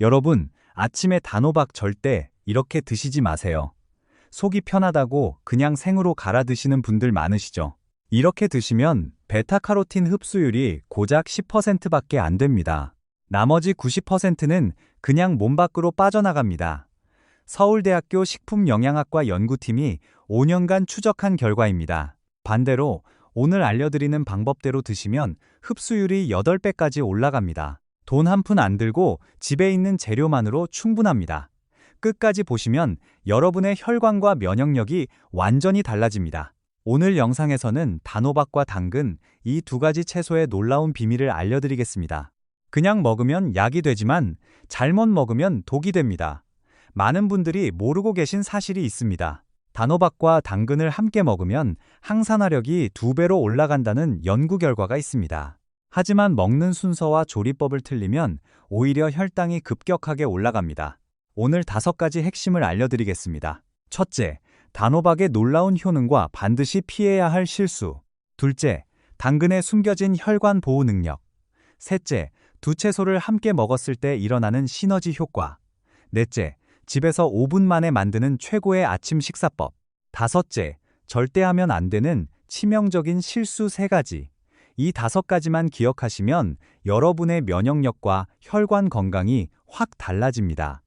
여러분, 아침에 단호박 절대 이렇게 드시지 마세요. 속이 편하다고 그냥 생으로 갈아 드시는 분들 많으시죠? 이렇게 드시면 베타카로틴 흡수율이 고작 10%밖에 안 됩니다. 나머지 90%는 그냥 몸 밖으로 빠져나갑니다. 서울대학교 식품영양학과 연구팀이 5년간 추적한 결과입니다. 반대로 오늘 알려드리는 방법대로 드시면 흡수율이 8배까지 올라갑니다. 돈 한 푼 안 들고 집에 있는 재료만으로 충분합니다. 끝까지 보시면 여러분의 혈관과 면역력이 완전히 달라집니다. 오늘 영상에서는 단호박과 당근, 이 두 가지 채소의 놀라운 비밀을 알려드리겠습니다. 그냥 먹으면 약이 되지만 잘못 먹으면 독이 됩니다. 많은 분들이 모르고 계신 사실이 있습니다. 단호박과 당근을 함께 먹으면 항산화력이 2배로 올라간다는 연구 결과가 있습니다. 하지만 먹는 순서와 조리법을 틀리면 오히려 혈당이 급격하게 올라갑니다. 오늘 5가지 핵심을 알려드리겠습니다. 첫째, 단호박의 놀라운 효능과 반드시 피해야 할 실수. 둘째, 당근의 숨겨진 혈관 보호 능력. 셋째, 두 채소를 함께 먹었을 때 일어나는 시너지 효과. 넷째, 집에서 5분 만에 만드는 최고의 아침 식사법. 다섯째, 절대 하면 안 되는 치명적인 실수 3가지. 이 5가지만 기억하시면 여러분의 면역력과 혈관 건강이 확 달라집니다.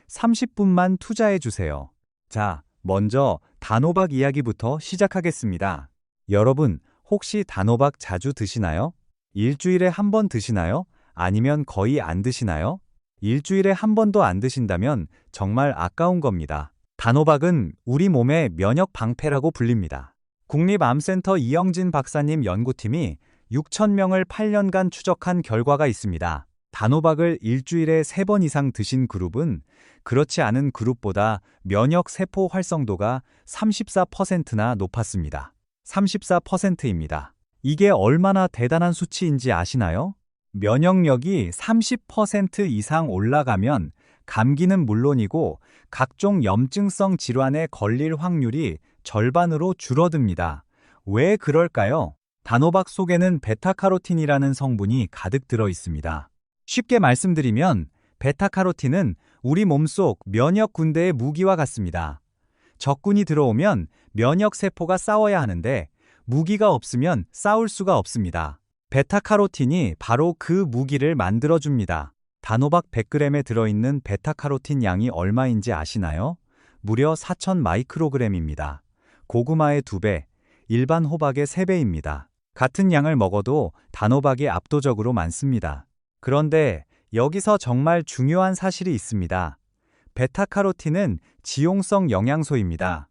30분만 투자해 주세요. 자, 먼저 단호박 이야기부터 시작하겠습니다. 여러분, 혹시 단호박 자주 드시나요? 일주일에 한 번 드시나요? 아니면 거의 안 드시나요? 일주일에 한 번도 안 드신다면 정말 아까운 겁니다. 단호박은 우리 몸의 면역 방패라고 불립니다. 국립암센터 이영진 박사님 연구팀이 6,000명을 8년간 추적한 결과가 있습니다. 단호박을 일주일에 3번 이상 드신 그룹은 그렇지 않은 그룹보다 면역 세포 활성도가 34%나 높았습니다. 34%입니다. 이게 얼마나 대단한 수치인지 아시나요? 면역력이 30% 이상 올라가면 감기는 물론이고 각종 염증성 질환에 걸릴 확률이 절반으로 줄어듭니다. 왜 그럴까요? 단호박 속에는 베타카로틴이라는 성분이 가득 들어 있습니다. 쉽게 말씀드리면 베타카로틴은 우리 몸속 면역 군대의 무기와 같습니다. 적군이 들어오면 면역 세포가 싸워야 하는데 무기가 없으면 싸울 수가 없습니다. 베타카로틴이 바로 그 무기를 만들어줍니다. 단호박 100g에 들어있는 베타카로틴 양이 얼마인지 아시나요? 무려 4,000 마이크로그램입니다. 고구마의 2배, 일반 호박의 3배입니다. 같은 양을 먹어도 단호박이 압도적으로 많습니다. 그런데 여기서 정말 중요한 사실이 있습니다. 베타카로틴은 지용성 영양소입니다.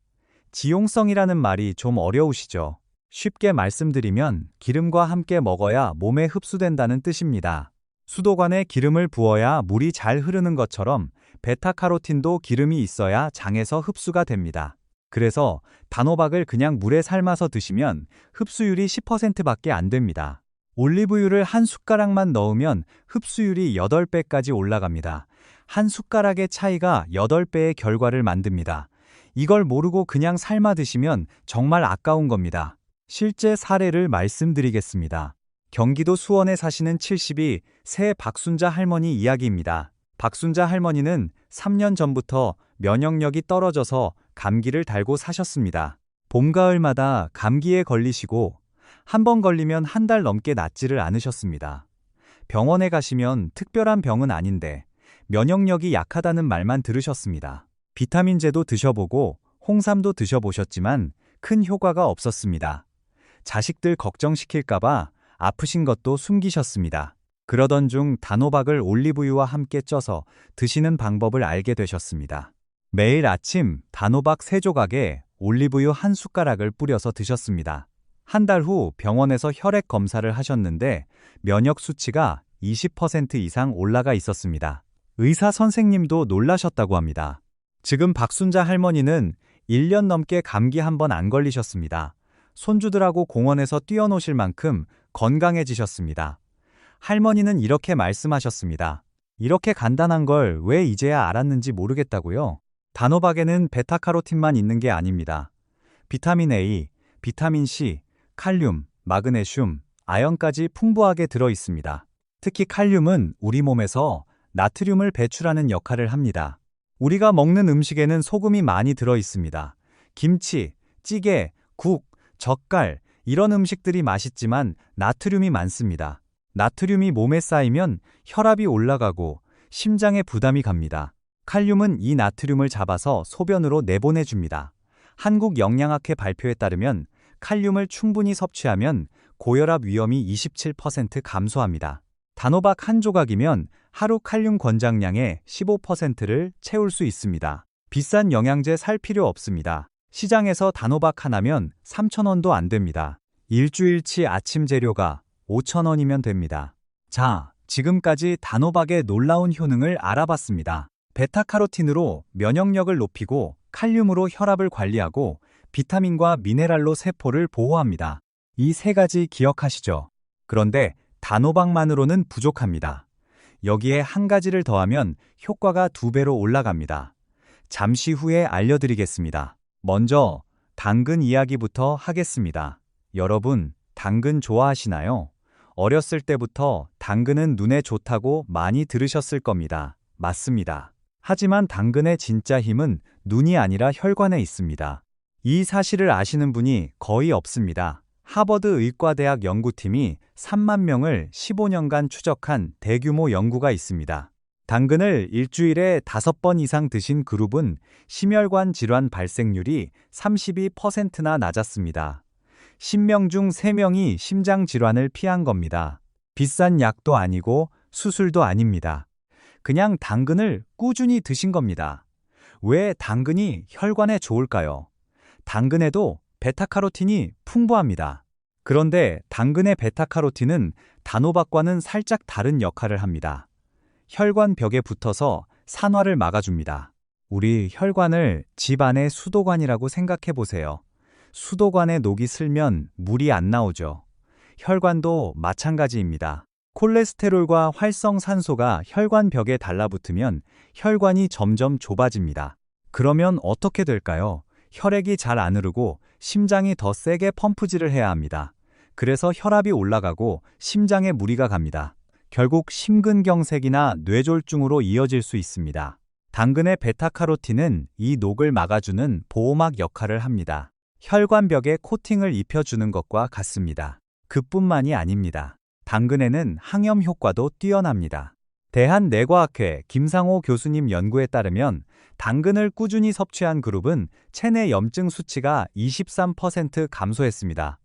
지용성이라는 말이 좀 어려우시죠? 쉽게 말씀드리면 기름과 함께 먹어야 몸에 흡수된다는 뜻입니다. 수도관에 기름을 부어야 물이 잘 흐르는 것처럼 베타카로틴도 기름이 있어야 장에서 흡수가 됩니다. 그래서 단호박을 그냥 물에 삶아서 드시면 흡수율이 10%밖에 안 됩니다. 올리브유를 한 숟가락만 넣으면 흡수율이 8배까지 올라갑니다. 한 숟가락의 차이가 8배의 결과를 만듭니다. 이걸 모르고 그냥 삶아 드시면 정말 아까운 겁니다. 실제 사례를 말씀드리겠습니다. 경기도 수원에 사시는 72세 박순자 할머니 이야기입니다. 박순자 할머니는 3년 전부터 면역력이 떨어져서 감기를 달고 사셨습니다. 봄, 가을마다 감기에 걸리시고 한 번 걸리면 한 달 넘게 낫지를 않으셨습니다. 병원에 가시면 특별한 병은 아닌데 면역력이 약하다는 말만 들으셨습니다. 비타민제도 드셔보고 홍삼도 드셔보셨지만 큰 효과가 없었습니다. 자식들 걱정시킬까봐 아프신 것도 숨기셨습니다. 그러던 중 단호박을 올리브유와 함께 쪄서 드시는 방법을 알게 되셨습니다. 매일 아침 단호박 3조각에 올리브유 한 숟가락을 뿌려서 드셨습니다. 한 달 후 병원에서 혈액 검사를 하셨는데 면역 수치가 20% 이상 올라가 있었습니다. 의사 선생님도 놀라셨다고 합니다. 지금 박순자 할머니는 1년 넘게 감기 한 번 안 걸리셨습니다. 손주들하고 공원에서 뛰어노실 만큼 건강해지셨습니다. 할머니는 이렇게 말씀하셨습니다. 이렇게 간단한 걸 왜 이제야 알았는지 모르겠다고요? 단호박에는 베타카로틴만 있는 게 아닙니다. 비타민 A, 비타민 C, 칼륨, 마그네슘, 아연까지 풍부하게 들어 있습니다. 특히 칼륨은 우리 몸에서 나트륨을 배출하는 역할을 합니다. 우리가 먹는 음식에는 소금이 많이 들어 있습니다. 김치, 찌개, 국, 젓갈, 이런 음식들이 맛있지만 나트륨이 많습니다. 나트륨이 몸에 쌓이면 혈압이 올라가고 심장에 부담이 갑니다. 칼륨은 이 나트륨을 잡아서 소변으로 내보내줍니다. 한국영양학회 발표에 따르면 칼륨을 충분히 섭취하면 고혈압 위험이 27% 감소합니다. 단호박 한 조각이면 하루 칼륨 권장량의 15%를 채울 수 있습니다. 비싼 영양제 살 필요 없습니다. 시장에서 단호박 하나면 3,000원도 안 됩니다. 일주일치 아침 재료가 5,000원이면 됩니다. 자, 지금까지 단호박의 놀라운 효능을 알아봤습니다. 베타카로틴으로 면역력을 높이고 칼륨으로 혈압을 관리하고 비타민과 미네랄로 세포를 보호합니다. 이 세 가지 기억하시죠? 그런데 단호박만으로는 부족합니다. 여기에 한 가지를 더하면 효과가 2배로 올라갑니다. 잠시 후에 알려드리겠습니다. 먼저 당근 이야기부터 하겠습니다. 여러분, 당근 좋아하시나요? 어렸을 때부터 당근은 눈에 좋다고 많이 들으셨을 겁니다. 맞습니다. 하지만 당근의 진짜 힘은 눈이 아니라 혈관에 있습니다. 이 사실을 아시는 분이 거의 없습니다. 하버드 의과대학 연구팀이 3만 명을 15년간 추적한 대규모 연구가 있습니다. 당근을 일주일에 5번 이상 드신 그룹은 심혈관 질환 발생률이 32%나 낮았습니다. 10명 중 3명이 심장 질환을 피한 겁니다. 비싼 약도 아니고 수술도 아닙니다. 그냥 당근을 꾸준히 드신 겁니다. 왜 당근이 혈관에 좋을까요? 당근에도 베타카로틴이 풍부합니다. 그런데 당근의 베타카로틴은 단호박과는 살짝 다른 역할을 합니다. 혈관 벽에 붙어서 산화를 막아줍니다. 우리 혈관을 집 안의 수도관이라고 생각해 보세요. 수도관에 녹이 슬면 물이 안 나오죠. 혈관도 마찬가지입니다. 콜레스테롤과 활성산소가 혈관 벽에 달라붙으면 혈관이 점점 좁아집니다. 그러면 어떻게 될까요? 혈액이 잘 안 흐르고 심장이 더 세게 펌프질을 해야 합니다. 그래서 혈압이 올라가고 심장에 무리가 갑니다. 결국 심근경색이나 뇌졸중으로 이어질 수 있습니다. 당근의 베타카로틴은 이 녹을 막아주는 보호막 역할을 합니다. 혈관벽에 코팅을 입혀주는 것과 같습니다. 그뿐만이 아닙니다. 당근에는 항염 효과도 뛰어납니다. 대한내과학회 김상호 교수님 연구에 따르면 당근을 꾸준히 섭취한 그룹은 체내 염증 수치가 23% 감소했습니다.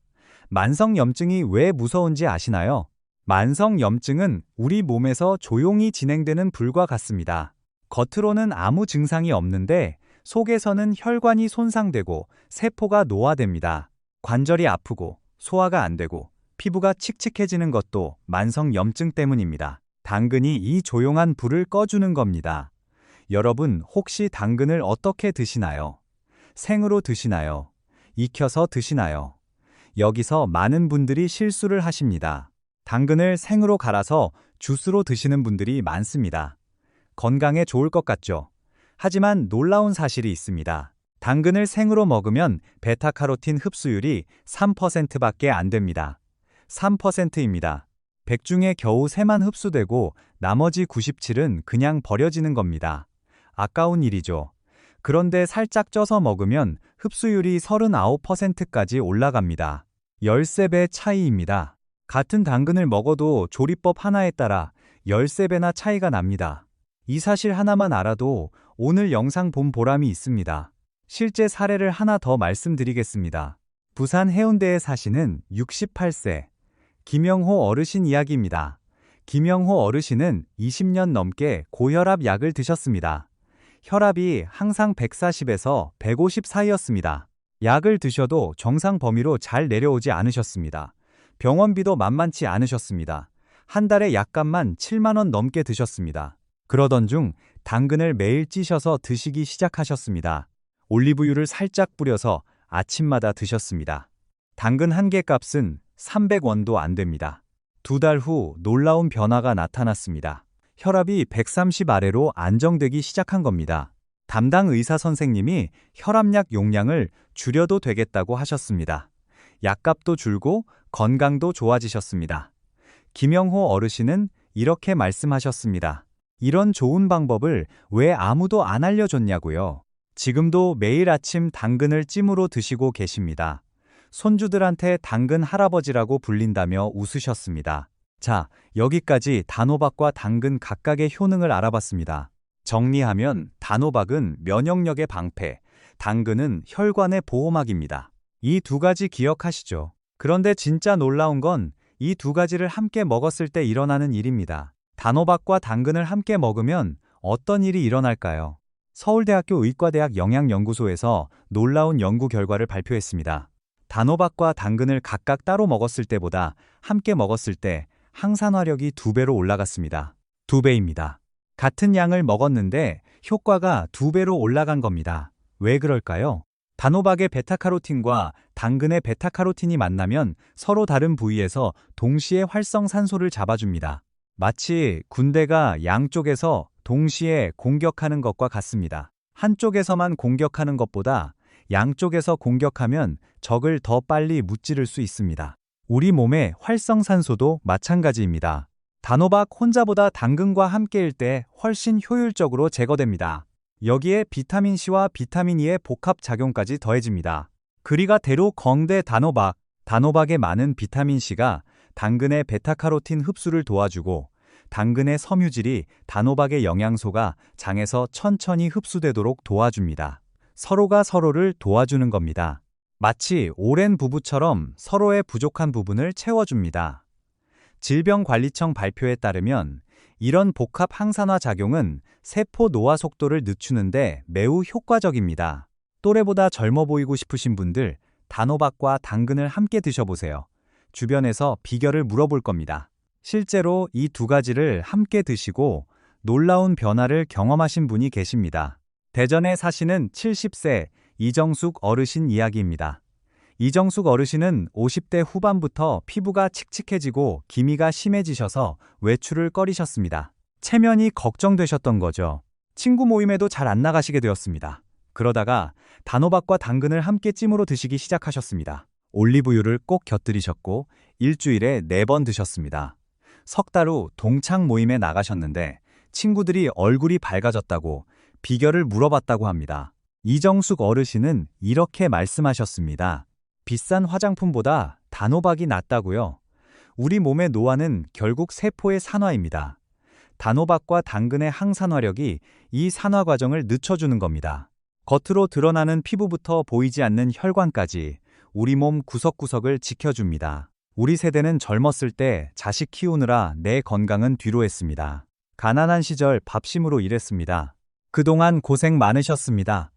만성 염증이 왜 무서운지 아시나요? 만성 염증은 우리 몸에서 조용히 진행되는 불과 같습니다. 겉으로는 아무 증상이 없는데 속에서는 혈관이 손상되고 세포가 노화됩니다. 관절이 아프고 소화가 안 되고 피부가 칙칙해지는 것도 만성 염증 때문입니다. 당근이 이 조용한 불을 꺼주는 겁니다. 여러분, 혹시 당근을 어떻게 드시나요? 생으로 드시나요? 익혀서 드시나요? 여기서 많은 분들이 실수를 하십니다. 당근을 생으로 갈아서 주스로 드시는 분들이 많습니다. 건강에 좋을 것 같죠? 하지만 놀라운 사실이 있습니다. 당근을 생으로 먹으면 베타카로틴 흡수율이 3%밖에 안 됩니다. 3%입니다. 100 중에 겨우 3만 흡수되고 나머지 97은 그냥 버려지는 겁니다. 아까운 일이죠. 그런데 살짝 쪄서 먹으면 흡수율이 39%까지 올라갑니다. 13배 차이입니다. 같은 당근을 먹어도 조리법 하나에 따라 13배나 차이가 납니다. 이 사실 하나만 알아도 오늘 영상 본 보람이 있습니다. 실제 사례를 하나 더 말씀드리겠습니다. 부산 해운대에 사시는 68세 김영호 어르신 이야기입니다. 김영호 어르신은 20년 넘게 고혈압 약을 드셨습니다. 혈압이 항상 140에서 150 사이였습니다. 약을 드셔도 정상 범위로 잘 내려오지 않으셨습니다. 병원비도 만만치 않으셨습니다. 한 달에 약값만 7만 원 넘게 드셨습니다. 그러던 중 당근을 매일 찌셔서 드시기 시작하셨습니다. 올리브유를 살짝 뿌려서 아침마다 드셨습니다. 당근 한 개 값은 300원도 안 됩니다. 2달 후 놀라운 변화가 나타났습니다. 혈압이 130 아래로 안정되기 시작한 겁니다. 담당 의사 선생님이 혈압약 용량을 줄여도 되겠다고 하셨습니다. 약값도 줄고 건강도 좋아지셨습니다. 김영호 어르신은 이렇게 말씀하셨습니다. 이런 좋은 방법을 왜 아무도 안 알려줬냐고요. 지금도 매일 아침 당근을 찜으로 드시고 계십니다. 손주들한테 당근 할아버지라고 불린다며 웃으셨습니다. 자, 여기까지 단호박과 당근 각각의 효능을 알아봤습니다. 정리하면 단호박은 면역력의 방패, 당근은 혈관의 보호막입니다. 이 두 가지 기억하시죠? 그런데 진짜 놀라운 건 이 두 가지를 함께 먹었을 때 일어나는 일입니다. 단호박과 당근을 함께 먹으면 어떤 일이 일어날까요? 서울대학교 의과대학 영양연구소에서 놀라운 연구 결과를 발표했습니다. 단호박과 당근을 각각 따로 먹었을 때보다 함께 먹었을 때 항산화력이 2배로 올라갔습니다. 2배입니다. 같은 양을 먹었는데 효과가 2배로 올라간 겁니다. 왜 그럴까요? 단호박의 베타카로틴과 당근의 베타카로틴이 만나면 서로 다른 부위에서 동시에 활성산소를 잡아줍니다. 마치 군대가 양쪽에서 동시에 공격하는 것과 같습니다. 한쪽에서만 공격하는 것보다 양쪽에서 공격하면 적을 더 빨리 무찌를 수 있습니다. 우리 몸의 활성산소도 마찬가지입니다. 단호박 혼자보다 당근과 함께일 때 훨씬 효율적으로 제거됩니다. 여기에 비타민C와 비타민E의 복합작용까지 더해집니다. 그리가 대로 건대 단호박, 단호박에 많은 비타민C가 당근의 베타카로틴 흡수를 도와주고 당근의 섬유질이 단호박의 영양소가 장에서 천천히 흡수되도록 도와줍니다. 서로가 서로를 도와주는 겁니다. 마치 오랜 부부처럼 서로의 부족한 부분을 채워줍니다. 질병관리청 발표에 따르면 이런 복합 항산화 작용은 세포 노화 속도를 늦추는데 매우 효과적입니다. 또래보다 젊어 보이고 싶으신 분들, 단호박과 당근을 함께 드셔보세요. 주변에서 비결을 물어볼 겁니다. 실제로 이 두 가지를 함께 드시고 놀라운 변화를 경험하신 분이 계십니다. 대전에 사시는 70세 이정숙 어르신 이야기입니다. 이정숙 어르신은 50대 후반부터 피부가 칙칙해지고 기미가 심해지셔서 외출을 꺼리셨습니다. 체면이 걱정되셨던 거죠. 친구 모임에도 잘 안 나가시게 되었습니다. 그러다가 단호박과 당근을 함께 찜으로 드시기 시작하셨습니다. 올리브유를 꼭 곁들이셨고 일주일에 4번 드셨습니다. 석 달 후 동창 모임에 나가셨는데 친구들이 얼굴이 밝아졌다고 비결을 물어봤다고 합니다. 이정숙 어르신은 이렇게 말씀하셨습니다. 비싼 화장품보다 단호박이 낫다고요. 우리 몸의 노화는 결국 세포의 산화입니다. 단호박과 당근의 항산화력이 이 산화 과정을 늦춰주는 겁니다. 겉으로 드러나는 피부부터 보이지 않는 혈관까지 우리 몸 구석구석을 지켜줍니다. 우리 세대는 젊었을 때 자식 키우느라 내 건강은 뒤로 했습니다. 가난한 시절 밥심으로 일했습니다. 그동안 고생 많으셨습니다.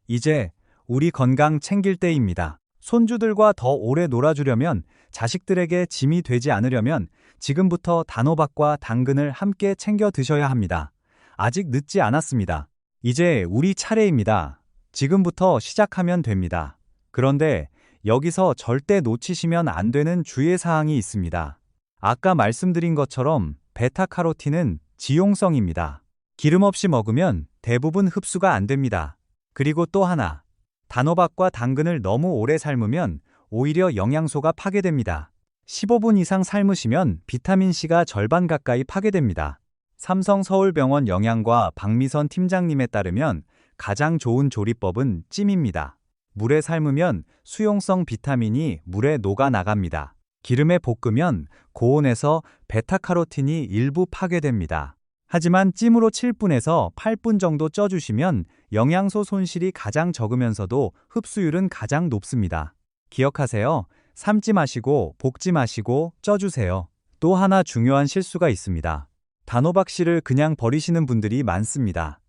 이제 우리 건강 챙길 때입니다. 손주들과 더 오래 놀아주려면, 자식들에게 짐이 되지 않으려면 지금부터 단호박과 당근을 함께 챙겨 드셔야 합니다. 아직 늦지 않았습니다. 이제 우리 차례입니다. 지금부터 시작하면 됩니다. 그런데 여기서 절대 놓치시면 안 되는 주의사항이 있습니다. 아까 말씀드린 것처럼 베타카로틴은 지용성입니다. 기름 없이 먹으면 대부분 흡수가 안 됩니다. 그리고 또 하나, 단호박과 당근을 너무 오래 삶으면 오히려 영양소가 파괴됩니다. 15분 이상 삶으시면 비타민C가 절반 가까이 파괴됩니다. 삼성서울병원 영양과 박미선 팀장님에 따르면 가장 좋은 조리법은 찜입니다. 물에 삶으면 수용성 비타민이 물에 녹아나갑니다. 기름에 볶으면 고온에서 베타카로틴이 일부 파괴됩니다. 하지만 찜으로 7분에서 8분 정도 쪄주시면 영양소 손실이 가장 적으면서도 흡수율은 가장 높습니다. 기억하세요. 삶지 마시고 볶지 마시고 쪄주세요. 또 하나 중요한 실수가 있습니다. 단호박씨를 그냥 버리시는 분들이 많습니다.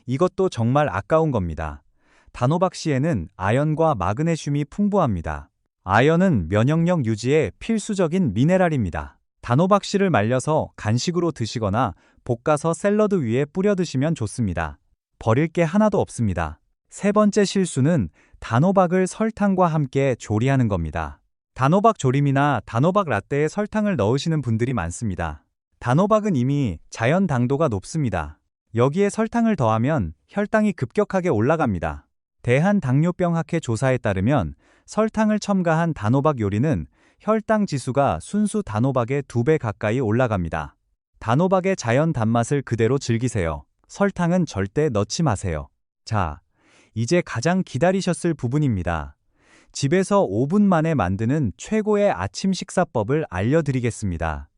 이것도 정말 아까운 겁니다. 단호박씨에는 아연과 마그네슘이 풍부합니다. 아연은 면역력 유지에 필수적인 미네랄입니다. 단호박씨를 말려서 간식으로 드시거나 볶아서 샐러드 위에 뿌려 드시면 좋습니다. 버릴 게 하나도 없습니다. 세 번째 실수는 단호박을 설탕과 함께 조리하는 겁니다. 단호박 조림이나 단호박 라떼에 설탕을 넣으시는 분들이 많습니다. 단호박은 이미 자연 당도가 높습니다. 여기에 설탕을 더하면 혈당이 급격하게 올라갑니다. 대한당뇨병학회 조사에 따르면 설탕을 첨가한 단호박 요리는 혈당 지수가 순수 단호박의 2배 가까이 올라갑니다. 단호박의 자연 단맛을 그대로 즐기세요. 설탕은 절대 넣지 마세요. 자, 이제 가장 기다리셨을 부분입니다. 집에서 5분 만에 만드는 최고의 아침 식사법을 알려드리겠습니다.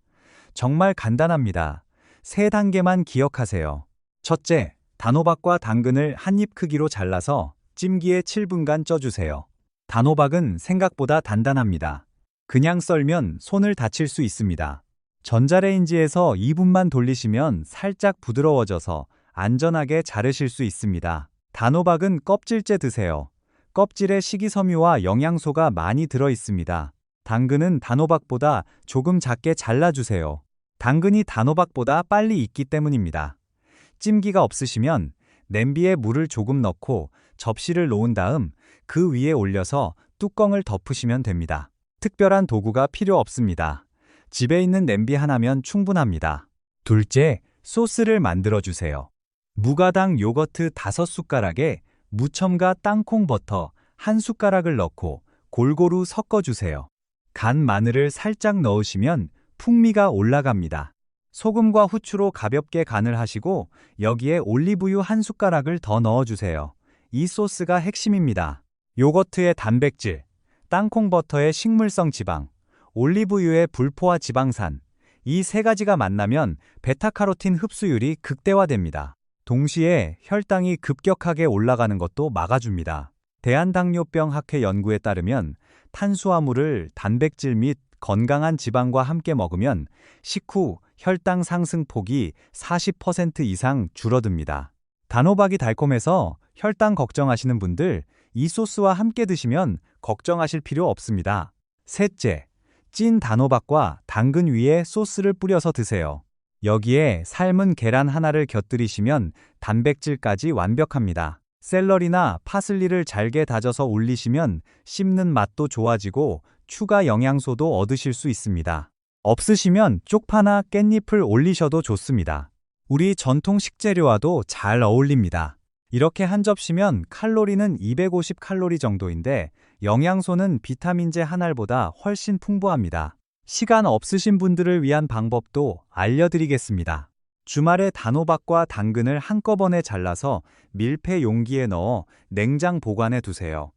정말 간단합니다. 세 단계만 기억하세요. 첫째, 단호박과 당근을 한 입 크기로 잘라서 찜기에 7분간 쪄주세요. 단호박은 생각보다 단단합니다. 그냥 썰면 손을 다칠 수 있습니다. 전자레인지에서 2분만 돌리시면 살짝 부드러워져서 안전하게 자르실 수 있습니다. 단호박은 껍질째 드세요. 껍질에 식이섬유와 영양소가 많이 들어 있습니다. 당근은 단호박보다 조금 작게 잘라주세요. 당근이 단호박보다 빨리 익기 때문입니다. 찜기가 없으시면 냄비에 물을 조금 넣고 접시를 놓은 다음 그 위에 올려서 뚜껑을 덮으시면 됩니다. 특별한 도구가 필요 없습니다. 집에 있는 냄비 하나면 충분합니다. 둘째, 소스를 만들어주세요. 무가당 요거트 5숟가락에 무첨가 땅콩 버터 1숟가락을 넣고 골고루 섞어주세요. 간 마늘을 살짝 넣으시면 풍미가 올라갑니다. 소금과 후추로 가볍게 간을 하시고 여기에 올리브유 1숟가락을 더 넣어주세요. 이 소스가 핵심입니다. 요거트의 단백질, 땅콩 버터의 식물성 지방, 올리브유의 불포화 지방산, 이 세 가지가 만나면 베타카로틴 흡수율이 극대화됩니다. 동시에 혈당이 급격하게 올라가는 것도 막아줍니다. 대한당뇨병 학회 연구에 따르면 탄수화물을 단백질 및 건강한 지방과 함께 먹으면 식후 혈당 상승 폭이 40% 이상 줄어듭니다. 단호박이 달콤해서 혈당 걱정하시는 분들, 이 소스와 함께 드시면 걱정하실 필요 없습니다. 셋째, 찐 단호박과 당근 위에 소스를 뿌려서 드세요. 여기에 삶은 계란 하나를 곁들이시면 단백질까지 완벽합니다. 샐러리나 파슬리를 잘게 다져서 올리시면 씹는 맛도 좋아지고 추가 영양소도 얻으실 수 있습니다. 없으시면 쪽파나 깻잎을 올리셔도 좋습니다. 우리 전통 식재료와도 잘 어울립니다. 이렇게 한 접시면 칼로리는 250칼로리 정도인데 영양소는 비타민제 한 알보다 훨씬 풍부합니다. 시간 없으신 분들을 위한 방법도 알려드리겠습니다. 주말에 단호박과 당근을 한꺼번에 잘라서 밀폐 용기에 넣어 냉장 보관해 두세요.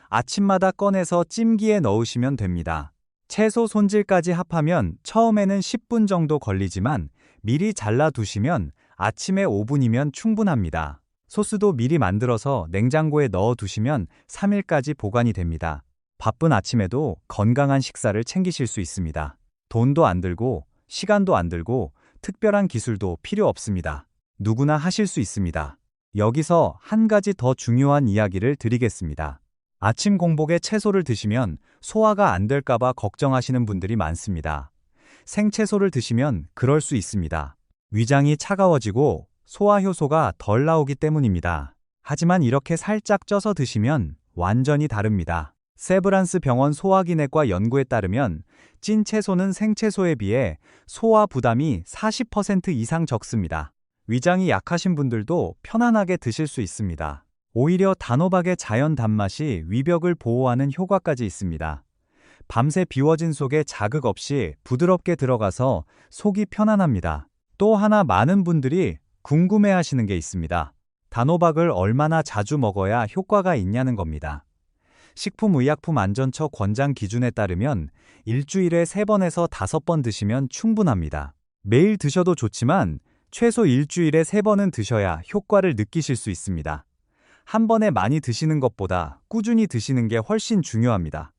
아침마다 꺼내서 찜기에 넣으시면 됩니다. 채소 손질까지 합하면 처음에는 10분 정도 걸리지만 미리 잘라 두시면 아침에 5분이면 충분합니다. 소스도 미리 만들어서 냉장고에 넣어 두시면 3일까지 보관이 됩니다. 바쁜 아침에도 건강한 식사를 챙기실 수 있습니다. 돈도 안 들고 시간도 안 들고 특별한 기술도 필요 없습니다. 누구나 하실 수 있습니다. 여기서 한 가지 더 중요한 이야기를 드리겠습니다. 아침 공복에 채소를 드시면 소화가 안 될까봐 걱정하시는 분들이 많습니다. 생채소를 드시면 그럴 수 있습니다. 위장이 차가워지고 소화 효소가 덜 나오기 때문입니다. 하지만 이렇게 살짝 쪄서 드시면 완전히 다릅니다. 세브란스 병원 소화기내과 연구에 따르면 찐 채소는 생채소에 비해 소화 부담이 40% 이상 적습니다. 위장이 약하신 분들도 편안하게 드실 수 있습니다. 오히려 단호박의 자연 단맛이 위벽을 보호하는 효과까지 있습니다. 밤새 비워진 속에 자극 없이 부드럽게 들어가서 속이 편안합니다. 또 하나 많은 분들이 궁금해하시는 게 있습니다. 단호박을 얼마나 자주 먹어야 효과가 있냐는 겁니다. 식품의약품안전처 권장 기준에 따르면 일주일에 3번에서 5번 드시면 충분합니다. 매일 드셔도 좋지만 최소 일주일에 3번은 드셔야 효과를 느끼실 수 있습니다. 한 번에 많이 드시는 것보다 꾸준히 드시는 게 훨씬 중요합니다.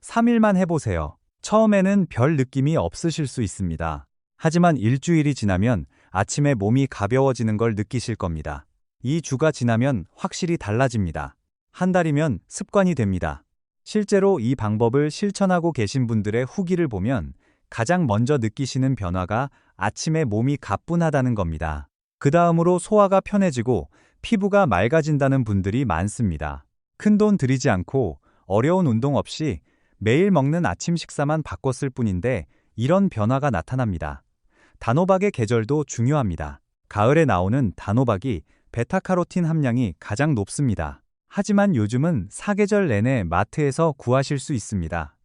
3일만 해보세요. 처음에는 별 느낌이 없으실 수 있습니다. 하지만 일주일이 지나면 아침에 몸이 가벼워지는 걸 느끼실 겁니다. 2주가 지나면 확실히 달라집니다. 한 달이면 습관이 됩니다. 실제로 이 방법을 실천하고 계신 분들의 후기를 보면 가장 먼저 느끼시는 변화가 아침에 몸이 가뿐하다는 겁니다. 그 다음으로 소화가 편해지고 피부가 맑아진다는 분들이 많습니다. 큰돈 들이지 않고 어려운 운동 없이 매일 먹는 아침 식사만 바꿨을 뿐인데 이런 변화가 나타납니다. 단호박의 계절도 중요합니다. 가을에 나오는 단호박이 베타카로틴 함량이 가장 높습니다. 하지만 요즘은 사계절 내내 마트에서 구하실 수 있습니다.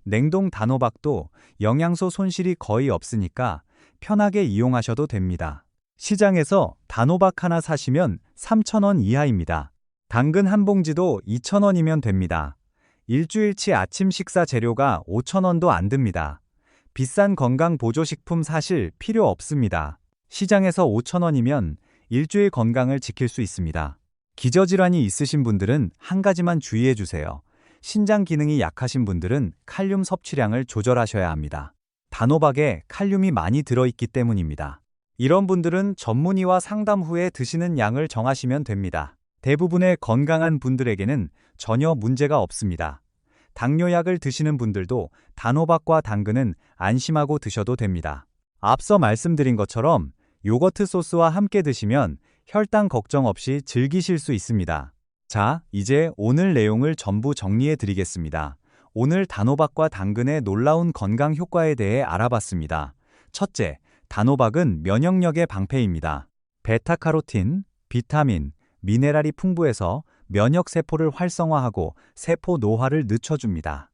냉동 단호박도 영양소 손실이 거의 없으니까 편하게 이용하셔도 됩니다. 시장에서 단호박 하나 사시면 3,000원 이하입니다. 당근 한 봉지도 2,000원이면 됩니다. 일주일치 아침 식사 재료가 5,000원도 안 듭니다. 비싼 건강 보조식품 사실 필요 없습니다. 시장에서 5,000원이면 일주일 건강을 지킬 수 있습니다. 기저질환이 있으신 분들은 한 가지만 주의해 주세요. 신장 기능이 약하신 분들은 칼륨 섭취량을 조절하셔야 합니다. 단호박에 칼륨이 많이 들어있기 때문입니다. 이런 분들은 전문의와 상담 후에 드시는 양을 정하시면 됩니다. 대부분의 건강한 분들에게는 전혀 문제가 없습니다. 당뇨약을 드시는 분들도 단호박과 당근은 안심하고 드셔도 됩니다. 앞서 말씀드린 것처럼 요거트 소스와 함께 드시면 혈당 걱정 없이 즐기실 수 있습니다. 자, 이제 오늘 내용을 전부 정리해 드리겠습니다. 오늘 단호박과 당근의 놀라운 건강 효과에 대해 알아봤습니다. 첫째, 단호박은 면역력의 방패입니다. 베타카로틴, 비타민, 미네랄이 풍부해서 면역세포를 활성화하고 세포 노화를 늦춰줍니다.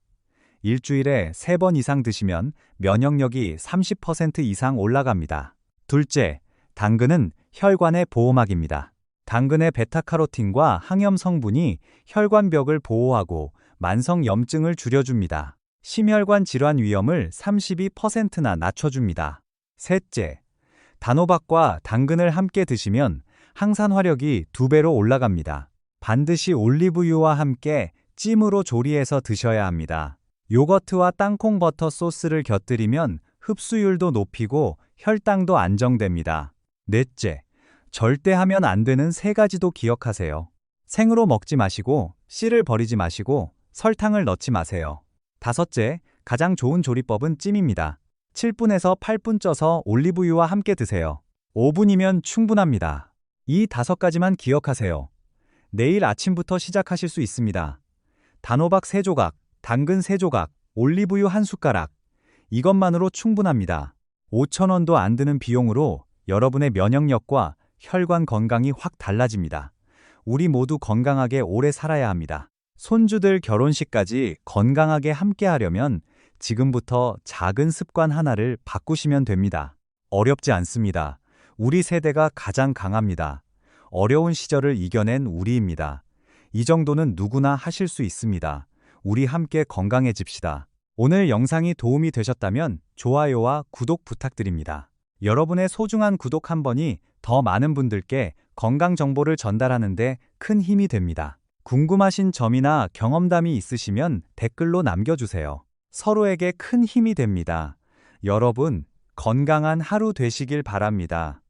일주일에 3번 이상 드시면 면역력이 30% 이상 올라갑니다. 둘째, 당근은 혈관의 보호막입니다. 당근의 베타카로틴과 항염 성분이 혈관벽을 보호하고 만성 염증을 줄여줍니다. 심혈관 질환 위험을 32%나 낮춰줍니다. 셋째, 단호박과 당근을 함께 드시면 항산화력이 2배로 올라갑니다. 반드시 올리브유와 함께 찜으로 조리해서 드셔야 합니다. 요거트와 땅콩 버터 소스를 곁들이면 흡수율도 높이고 혈당도 안정됩니다. 넷째, 절대 하면 안 되는 3가지도 기억하세요. 생으로 먹지 마시고, 씨를 버리지 마시고, 설탕을 넣지 마세요. 다섯째, 가장 좋은 조리법은 찜입니다. 7분에서 8분 쪄서 올리브유와 함께 드세요. 5분이면 충분합니다. 이 5가지만 기억하세요. 내일 아침부터 시작하실 수 있습니다. 단호박 3조각, 당근 3조각, 올리브유 1숟가락. 이것만으로 충분합니다. 5,000원도 안 드는 비용으로 여러분의 면역력과 혈관 건강이 확 달라집니다. 우리 모두 건강하게 오래 살아야 합니다. 손주들 결혼식까지 건강하게 함께 하려면 지금부터 작은 습관 하나를 바꾸시면 됩니다. 어렵지 않습니다. 우리 세대가 가장 강합니다. 어려운 시절을 이겨낸 우리입니다. 이 정도는 누구나 하실 수 있습니다. 우리 함께 건강해집시다. 오늘 영상이 도움이 되셨다면 좋아요와 구독 부탁드립니다. 여러분의 소중한 구독 한 번이 더 많은 분들께 건강 정보를 전달하는 데 큰 힘이 됩니다. 궁금하신 점이나 경험담이 있으시면 댓글로 남겨주세요. 서로에게 큰 힘이 됩니다. 여러분, 건강한 하루 되시길 바랍니다.